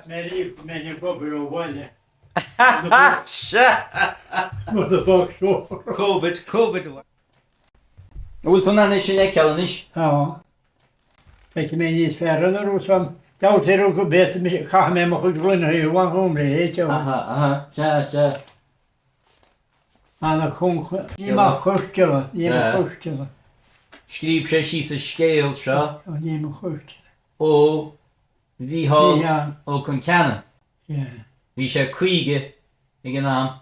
Mary, many rubber away. With the box over. COVID. Ul to na sin e ceannis. Like many is fair or some. Doubt here go bet me ca me mo chud glyn hi wan home le jo. Ja. Ana chun ni ma chustela, ni ma chustela. Skrif sé sí sa scéal seo Ni ma chustela. ó bhí hall Ja. ó chun ceanna. Ja. Bhí sé chuige ag an am.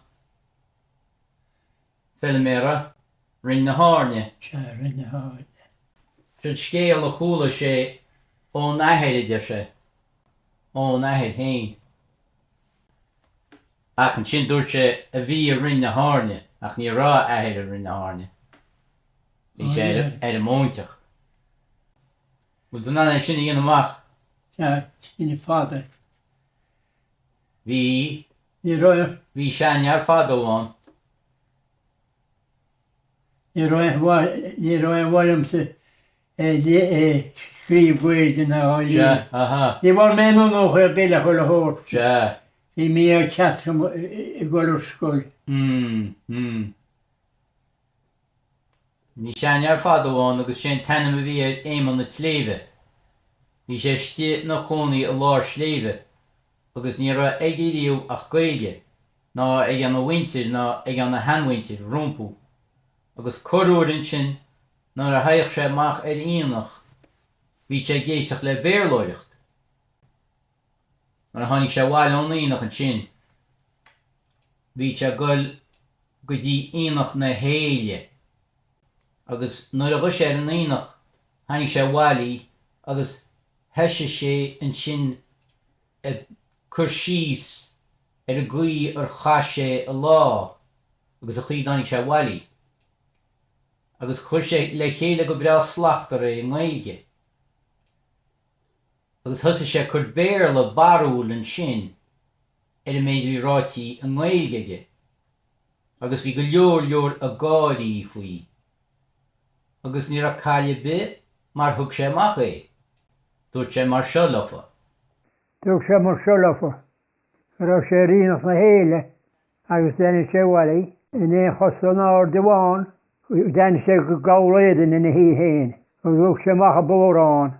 Felméra rin na háne. Sharon na ha. Sin scéal a chúla sé ó nahéide sé. Ó nahéid hain. Ach an sin dúirt sé a bhí a rin na háne. Ach ní rá ahéid a rin na háne. Bhí sé ar a mónteach. Bhil do na sin íon amach. Ja, in father. Bhí Ni roi seannear fadóháin. ni roi walm se skrif gwyd na ha. Ni war men no ho bella ho ho. Ja. I mi a chat I golwr sgol. Ní seannear fadóháin agus sin tanam a bhí éim an na tléve. Bhí sé stiet na chonaí a lár sléve. Agus ní ra ag íriú ach gaige. Ná ag an na wintir ná ag an na hanwintir rompú. Agus choúrin sin ná a haich sé mach ar íonach. Bhí sé géisteach le béirlóireacht. Mar a tháinig sé bháil ón íonach an sin. Bhí sé goil go dtí íonach na héile. Agus nuair a bhí sé an íonach, tháinig sé bháilí agus heise sé an sin ag chur síos ar a gcuí ar chas sé a lá agus a chuí tháinig sé bháilí. Agus chuir sé le chéile go breá slachtar é ngaige. Agus thosa sé chur béir le barúil an sin ar a méidirí ráitií an ngaige. Agus bhí go leor a gáirí faoi. Agus ní a caile bit mar thug sé amach é. Dúirt sé mar seo lofa. Dúirt sé mar seo lofa. Ra sé ríanach na héile agus déine sé bhhailí. In é chosán áir de bháin. Déine sé go gáléidir in na hí héin. Agus bhúg sé macha bórán.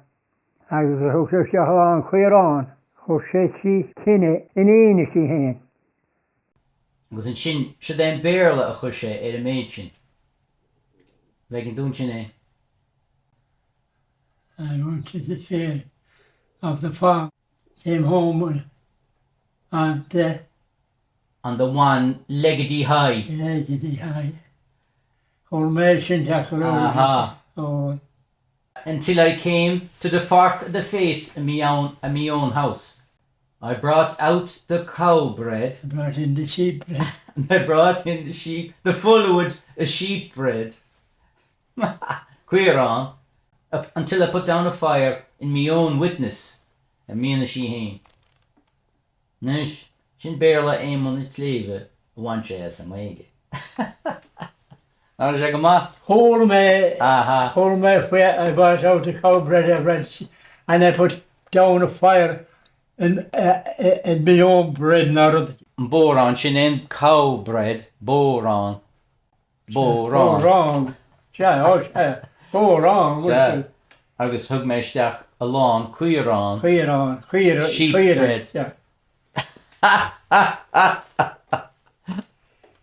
Agus thug sé seán chuirán. Chos sé sí cinenne in éine sí héin. Agus an sin se den béirle a chuir sé ar a méid sin. Bheith an dún sin é. I went to the fair of the farm, came home and On the one leggedy high. whole merchant Until I came to the fork of the face in me own house. I brought out the cow bread. I brought in the sheep bread. And I brought in the full of sheep bread. Queer on. Until I put down a fire in me own witness. And me and the sheehain. Nish, sin béirle aim on its leve, one sé as an waige. Ar sé go math? Hold me, I brought out the cow bread, and I put down a fire in my own bread. Boron, sin in cow bread, boron. Boron. Agus thug mé isteach a lán cuiarán. Sheep bread. Yeah.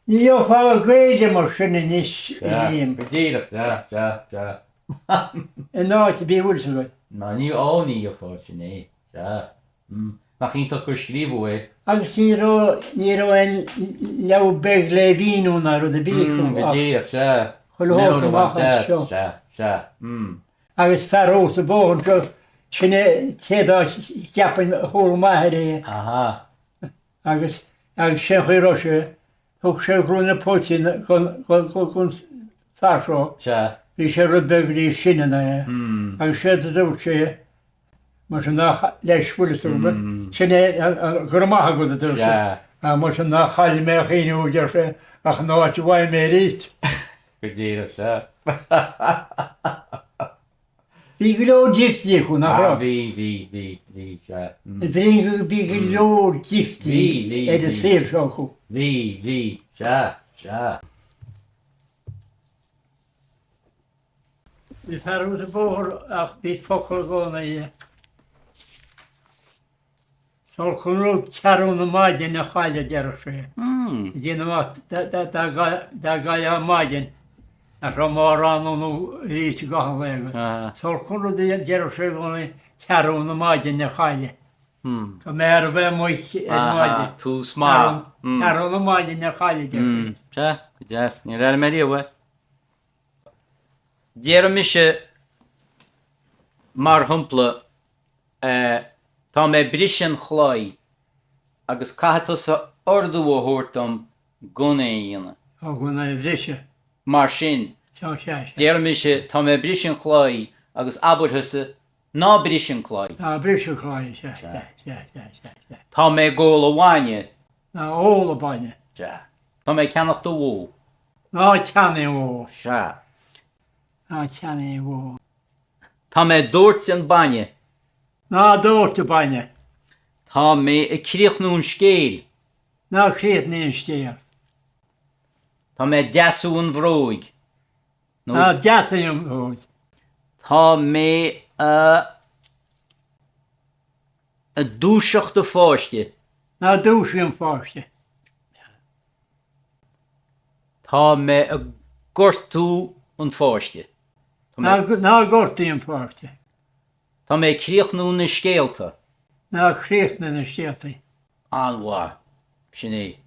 Níl fáil gréide mar sin in is líam. Díach, ja. In áit a bí bhúlsa go. Na ní áí a fáil sin é. Ja. Nach íntaach gur scríbú é. Agus ní ró an leo beg le bhíú na ru a bí. Díach, ja. Ja. Agus ferrós a bóhan sinna téadá ceapan thóil maithe é. Agus sé chuirá sé, thug sé chlún na pótín chun farsó. Bhí sé rud begaí sinna na agus sé a dúirt sé mar sin nach leis bhuiilú sinna gomacha go a dúirt. Mar sin nach chaile mé chéú dear sé ach náit bhhaid mé rít. Go díach, ja. Bhí go leor gypsy chun nach ra. Bhí, ja. Bring big load gifty at the sale shop. Vi, ja. Vi far ut bor ach vi fokkel gona i. Sol khunu charun majin na khalja jarse. Genemat da ga majin. A romaran no reach gahan. Sol khunu de jarse gona charun majin na khalja. Kamer be moich majin. Too smart. Charun majin na khalja. Ja, jas, ni rar meri wa. Diermische mar humple tá me brischen chloi agus cahatus ordu o hortum gunaína. Gona brische. Mar sin. Ja. Diermische tá me brischen chloi agus aburhusse ná brischen chloi. Brische klein, ja. Tá me góla waine. Na all bane. Ja. Tá me canach do wó. Na chane wo. Sha. Na chane wo. Tá me dúirt an banne. Na dorte bane. Tá me I críochnún scéil. Na kreet ne steer. Tá me deasún bhróig. Na jatsum hoed. Tá me a dúiseach do fáiste. Na douchen faste. Tá me a gortú an fáiste. Na gortien faste. Tá me críochnún na scéalta. Na kreet ne steer. Anhá sinné.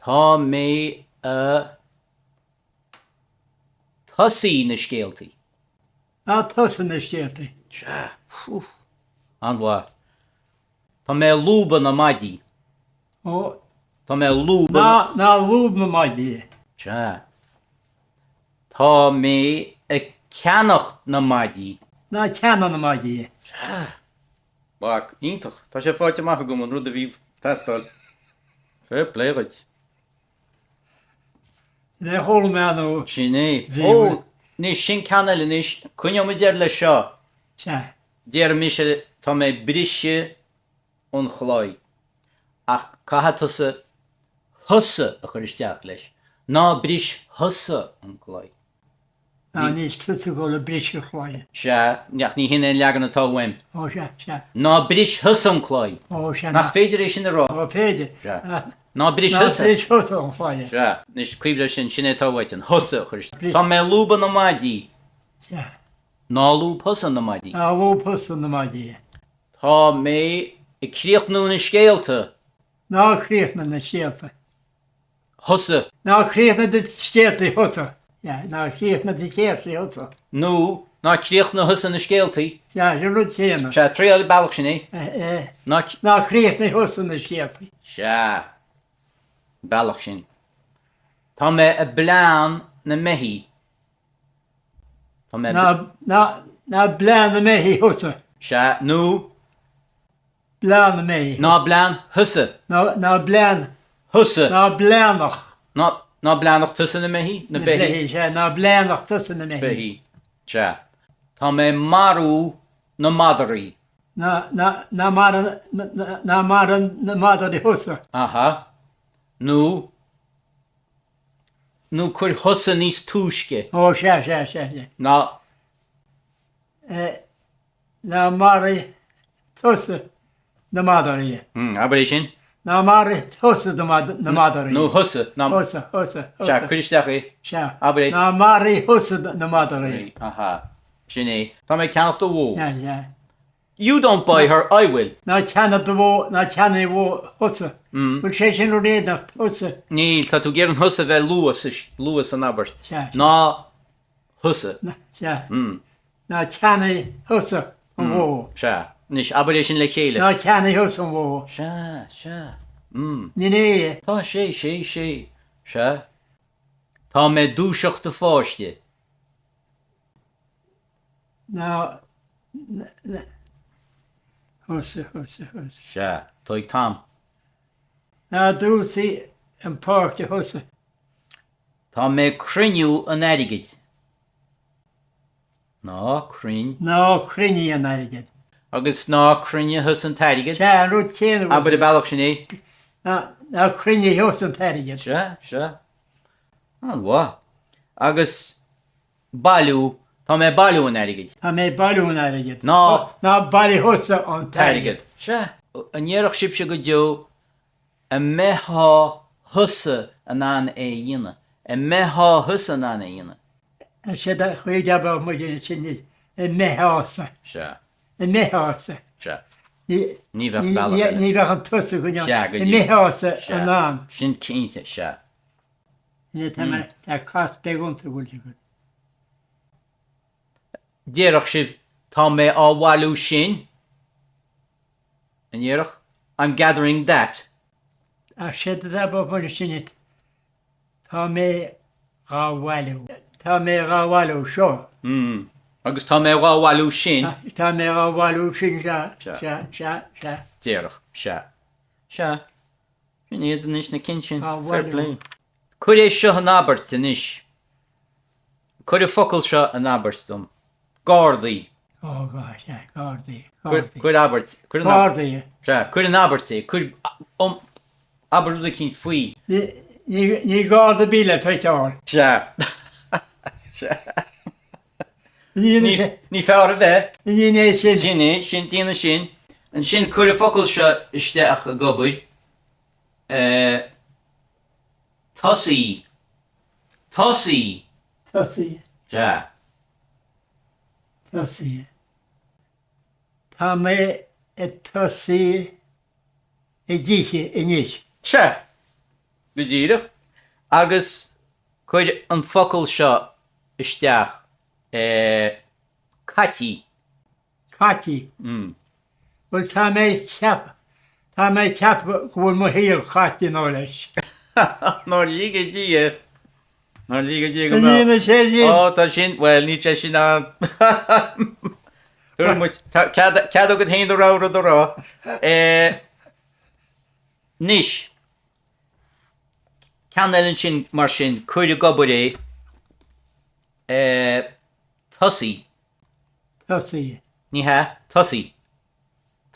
Tá me a tosaí na scéaltaí. Na tossen ne steer. Ja. Anhá. Tá me lúba na maidí. O Tá me lúba. na loob na maidie. Ja. Tá me a ceannach na maidí. Na chana na maidie. Bak, ítach. Tá sé fáte macha gom an rud a bhí testáil. Fair play, right. Ne hol me no. Sinné. Bhí Ó, ní sin canal inis, cúine mu déir le seo. Ja. Déir mise tá mé brise an chláid. Ach caithatusa thusa a chur isteach leis. Ná bris thusa an chláid. Na ni tutsu go le brische klein. Se, neach ní hinna legan atá bhaim. O ja. Ná bris thusa an chláid. O ja. Nach féidir é sin a rá. O pede. Ja. Ná bris Na thusa. brische hoto klein. Se, nís cuibre sin sinné tá bhaitin. Thusa a chur isteach. Bris. Tá mé lúba na maidí. Ja. Ná lúb thusa na maidí. Na lopus na maidie. Tá mé I críochnú na scéalta. Na kreet na steer. Thusa. Na kreet na de steer hoto. Ja, na kreet na de steer hoto. Nó, ná críochna thusa na scéaltaí. Ja, je lut chena. Se tríal bailach sinné. Ná Na kreet na hoto na steer. se bailach sin. Tá mé a blean na mehí. Tá mé Na blan me hi hoto. se nó Blan me. ná blean thusa. Na blan. Thusa. Na blanach. Ná bleanach tusa na mehí na behí. Ja, na blanach tussen me. Behí. Se. Tá mé marú na madarí. Na maran na mother de hosa. Aha. Nó chur thusa níos túisce. O ja. Ná Na mari tussen na mother. aber sin. Na mari tussen na mother. Nó thusa. Ná hosa. se chuisteach é. Ja. Aber Na mari hosa na mother. aha. Sinné. Tá mé ceanasta bhó. Ja. You don't buy her, I will. Na chana de wo, na chana wo hosa. Wil sé sin ro na hosa. Níl, tá tú géan thusa bheith luas an abart. Ja. Ná thusa. Ja. Na chana hosa wo. Se. Nis aber sin le chéile. Na chana hosa wo. Se. Ni. Tá sé. Se. Tá mé dúiseach de fáiste. Na hosa. Se. Tá ag tam. Na dúsi an park de hosa. Tá mé criniú an airigid. Ná, crin. Na crinny an airgid. Agus ná crunne hus an tairigid. Se an rud céan. Aber de bailach sin é. Na crinne hos an tairigid. Se. An bhá. Agus bailú, tá mé bailú an airigid. Tá mé bailún airigid. Ná bailí hosa an tairigid. Se. An dhearach sib se go deo a methá husa an an é dhéine. A methá husa an an é dhéine. sé chuig deabh mu sin i méthasa. Se. I méthasa. Se. Ní bheith an tusa go i méthasa an an. Sin cínte se. Ní tá cas beúnta bhúil go. Dhearach sib tá mé á bhhailú sin. An dhearach, I'm gathering that. A sé deabh mu sinit. Tá mé ráhhailú. Tá mé ráhhailú seo. Agus tá mé ráhhailú sin. Tá mé ráhhailú sin se. Dhearach, se. Se. Sin iad an is na cin sin. Fair play. Cur é seo an abart in is. Cur é focail seo an abart dom. Gardaí. Ó gá, Gardaí. Cur abart. Gardaí. Se, cur an abart é. Cur abarúda cinn faoi. Ní gáda bíle feiteáil. Se. Ní fear a bheith. Ní é sin. Sin é, sin tíana sin. An sin cur é focail seo isteach a gobaid. Tosaí. Tosaí. Tosaí. Se. Tosaí. Tá mé tosaí i ddíche inis. Se. Go díire. Agus chuir an focail seo isteach catí. Catí. Bhfuil tá mé ceap. Tá mé ceap bhfuil mo híal catí nó leis. Nó líga dí. Nó líga dí go Níana sé dín. Ó, tá sin, well, ní sé sin an. Cead agad héin do rá do rá. Nis. Ceann sin mar sin chuir a gobal é tosaí. Tosaí. Ní ha? Tosaí.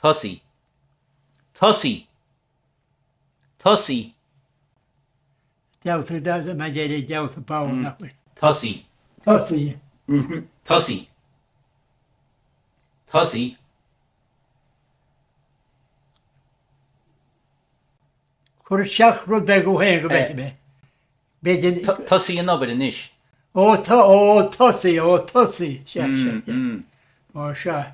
Tosaí. Tosaí. Tosaí. Dealta me déidir dealta báin nach. Tosaí. Tosaí. Tosaí. Tosaí. Chur seach rud be go héin go beice me. Tosaí an obair in isis. Ó tosaí, se. Ó se.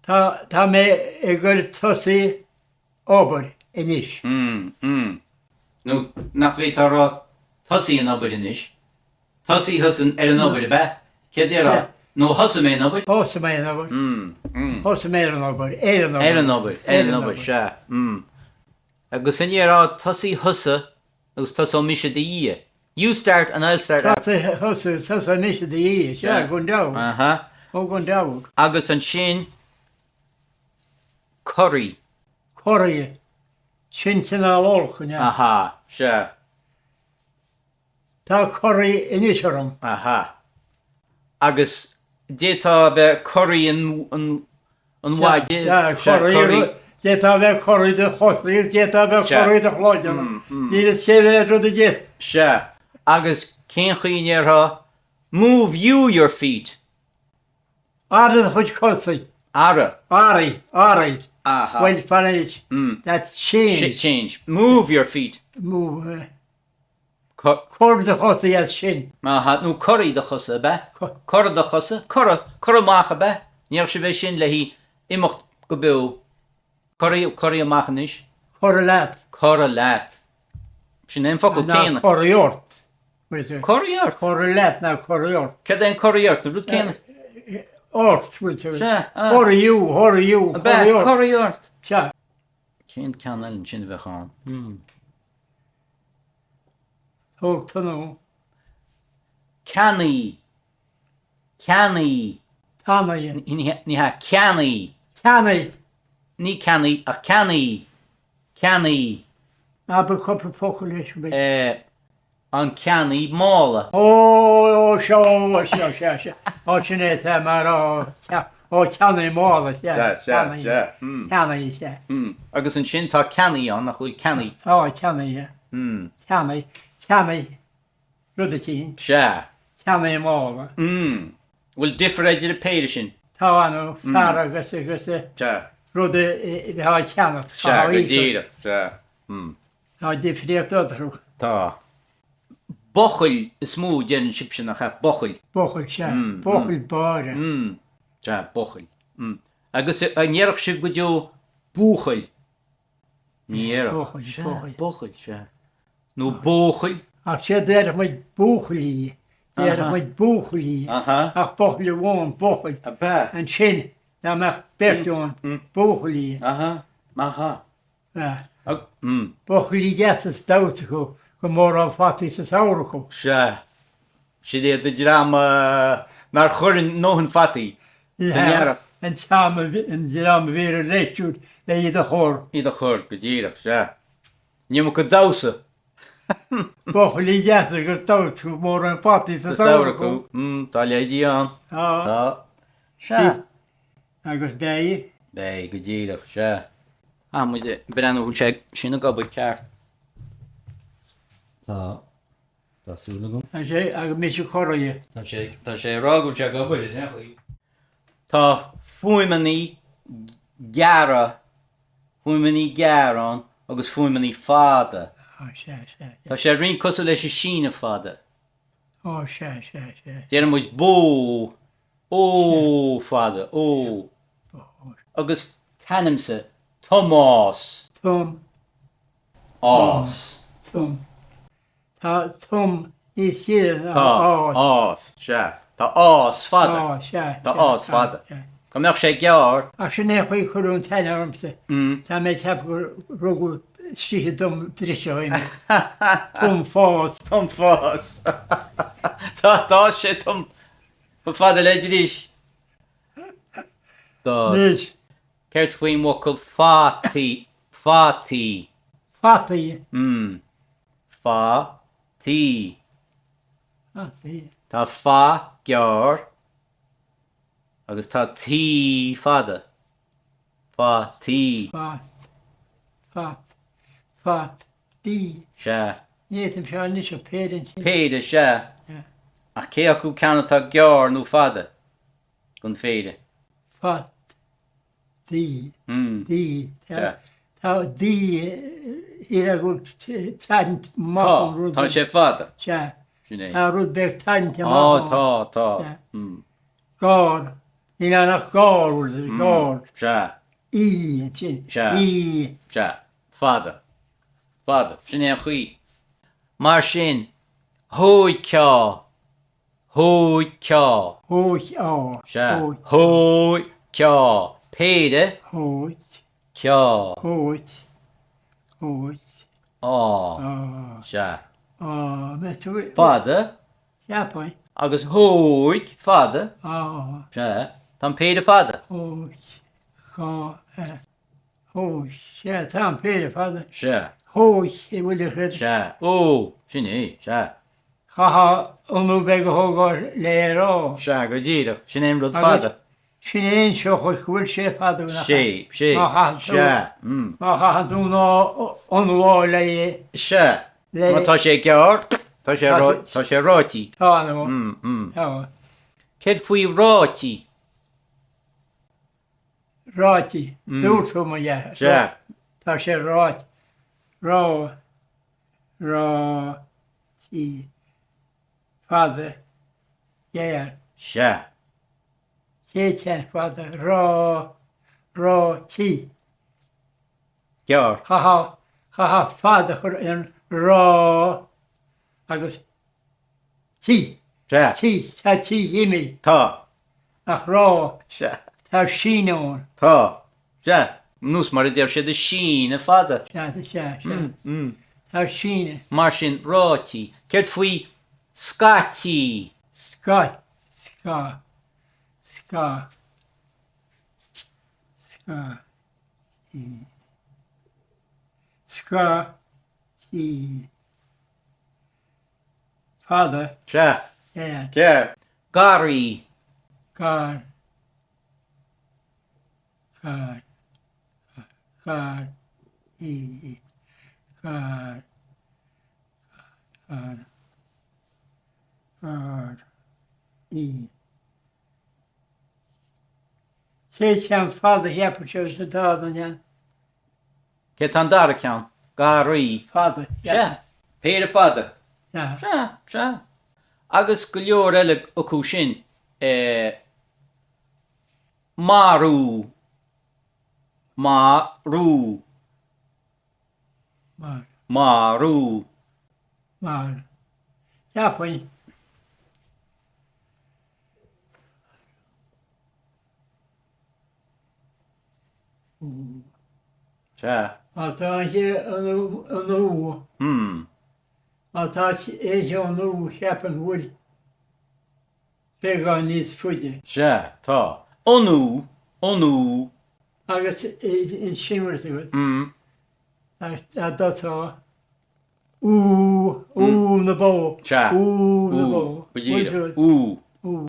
Tá mé I gur tosaí obair inis. Nó nach bhé tá rá tosaí an obair in isis. Tosaí husan an obair be. Cé dé nó hosa mé an obair? Hosa mé an obair. Hosa mé an obair. An obair, se. Agus in rá tosaí husa agus tosa mise de dhé. You start and I'll start. Tosaí husa mise de dhé, se gon dáh. Ó gon dáh. Agus an sin curry. Curry. Sin sin á olcha, ne? Aha, se. Tá curry inis orm. Aha. Agus détá bheith curry an waide. Curry. Détá bheith curry de chosaí, détá bheith curry de chláideanna. Ní is sé rud a dét. Se. Agus cén chuoine move you your feet. Ara chuid chosaí. Ara. Ari. Aha. Well, Spanish. That's change. Change. Move your feet. Move. Cor de chosaí as sin. Aha. Nó curry de chosa be. Cor de chosa. Cor macha be. Níor se bheith sin le hí imimecht go beú. Curry amach inis. Cor leat. Cor leat. Sin éon focail céanna. Coriort. Coriort? Cor leat na coriort. Cad éon coriort a rud céanna? Ort, with her. Se. Horiú. Coriort. Se. Cén ceann sin bheith chán. Thóg tanú. Ceannaí. Tánaí. Ní ha ceannaí. Tánaí. Ní ceannaí a ceannaí. Ceannaí. Ná be coppa focail leis go bheith. an ceannaí mála. Seo. Ó sinné tá mar ó ceannaí mála ceannaí sé. Agus an sin tá ceannaí an nach chuil ceannaí. Á ceannaí. Ceannaí rudatín. Se. Ceannaí mála. Bhfuil difreidir a péidir sin. Tá anú fear agus ruda bhá ceannat. Se go díire. Se. Tá difríocht odraú. Tá. Bochail is mú déanann sib sin nach bochail. Bochail se. Bochail báre. Se bochail. Agus anéireach si go deo búchail. Níarach. Bochail se. nó bóchail. Ach sé déirech muid búchailí. Déirech muid búchailí. Ach bochail bháin bochail. An sin dá meach bertún búchailí. Bochailí gasas dáta go mór á fatí sa saorachu. Se. Si dé de drám nar churin nóhan fatí. Sanéireach. An teama an drám bhír a leisúd le iad a chór. Iad a chór go díireach se. Nímo go dása. Bochailí gasas agus dáta go mór an fatí sa saorachu. Tá léidí an. Tá. Se. Agus bé. Bé go díireach se. Mu brenn bhúil sé sinna gabbaid ceart. Tá. Tásúla gom. A sé agus mé sé choraí. Tá sé rágúil se gabbaid in echaí. Tá fuimení gearra. Fuimení gearrán agus fuimení fada. Tá sé rin cosú leis sína fada. sé. Déar muid bó. Ó fada. Ó. Agus tanimsa. Tomás. Ás. Tá í siad ás. Se. Tá ás fada. Tá ás fada. Go meach sé gearr. Ach sin é chuí chuún tearmsa. Tá mé teap gur rugú stíthe dom driseoim. Tom fás. Tá sé tom fada leidir is. Níd. Ceirt faoin mocail fátí. Fátí. Fátí. Tá fá gearr. Agus tá tí fada. Fátí. Fátí. Se. Nítam seo níos o péidir. Péidir se. Ach cé acu ceanna tá gearr nó fada. Gon féidir. Dí. Se. Tá dí ar a gúil taint má rúd. Tá sé fada. Se. Sinné. A rúd beh taint Á tá. Gár. Ní nach gár rúd gár. Se. Í sin. Se. Í. Se. Fada. Sinné chuí. Mar sin. Hóid ceá. Se. Hóid ceá. Péide. Hóid. Ceá. Á. Se. Me tú. Fada. Japain. Agus hóid fada. Se. Tá péide fada. Hóid. Se tá péide fada. Se. Hóid I bhfuil chud. Se. Ó. Sinné. Se. Chaá onú be go thógáir le rá. Se go díireach. Sinné rud fada. Sin éon seo chuid bhfuil sé fada. sé. Se. Má chaú ná anháil le Se. Tá sé gearr. Tá sé rátí. Tá. Céad faoi rátí. Rátí. Dúirtú má dheith. Se. Tá sé rát. Rátí. Fada. Géar. Se. Chéan fada. Rátí. Gearr. Chaá fada chur an rá agus tí. Se. Tá tí imi Tá. ach rá Se. tá síón. Tá. Se. Nús mar déir sé de sin a fada. Tá síne. Mar sin rátí. Céad faoi scatí. Scá. Scá. Father. Se. Yeah. Gear. Gari. God. God. God. E. God. God. God. E. Chechen Father Yapachos the Dardan. Get an dar ceann. Gari. Father. Se. Péad fada. Yeah. Se. Se. Agus go leor eile acu sin. Marú. Marú. Mar. Marú. Mar. Yeah, fine. Se. Ata je anu. Ata je anu happen wood. Big on his foot. Se. Tá. Onú. Onú. I got in shimmer to it. I thought so. Ooh, the bow. Se. Ooh, the bow. Bidíad. Ú.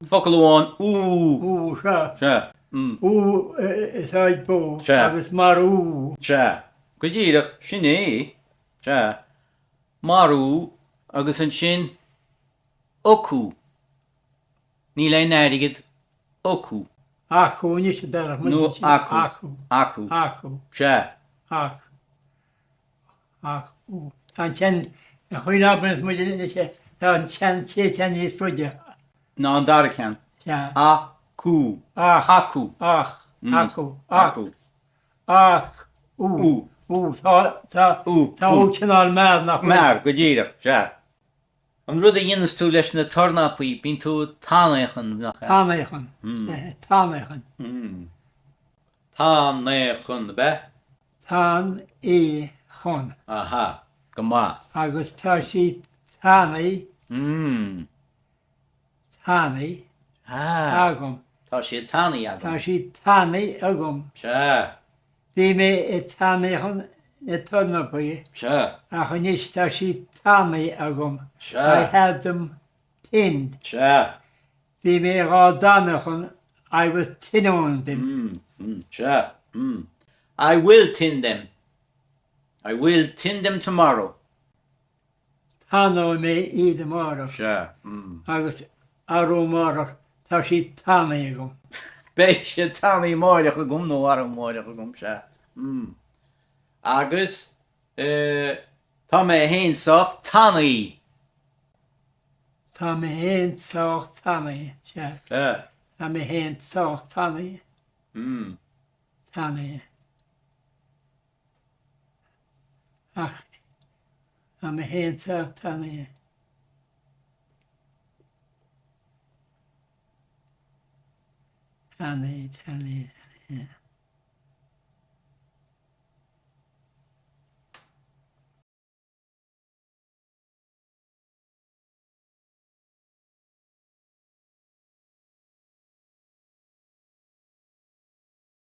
Focail amháin. Ú. Ooh, sha. Se. Ooh, it's hard bow. Se. I was mar ooh. Se. Go ddíadach sin é. Se. Marú agus an sin ocu. Ní le náirigid ocu. Achu, ní sé dar. No acu. Achu. Acu. Achu. Se. Ach. Achu. Tan chen. Chuin abnes mu sé. Tan chen chen his foot. Ná an dar ceann. Yeah. Acu. Ach. Acu. Ach. Achu. Acu. Ach. Ooh. Ú. Ooh. Ta Ú. útin al mad nach. Mar go ddíadach. Se. An rud a dhéanas tú leis na tornapaí bín tú tánaichan nach. Tánaichan. Tánaichan. Tánaichan be? Tán é chun. Aha. Go má. Agus tá sí tánaí. Tánaí. Agam. Tá sé tánaí agam. Tá sí tánaí agam. Se. Bhí mé I tánaichan na tornapaí. Se. A chun is tá sí tánaí agam. Se. I had them tinned. Se. Bhí mé rá dánachan. I was tin on them. Se. I will tin them. I will tin them tomorrow. Táná mé iad amara. Se. Agus aró mara tá sí tánaí agam. Bé sé tánaí máideach a gom nó ar máideach a gom se. Agus tá mé héin socht tánaí. Tá mé héin socht tánaí. Se. Se. Tá mé héin socht tánaí. Tánaí. Ach. Tá mé héin socht tánaí. Tánaí, tánaí, tánaí.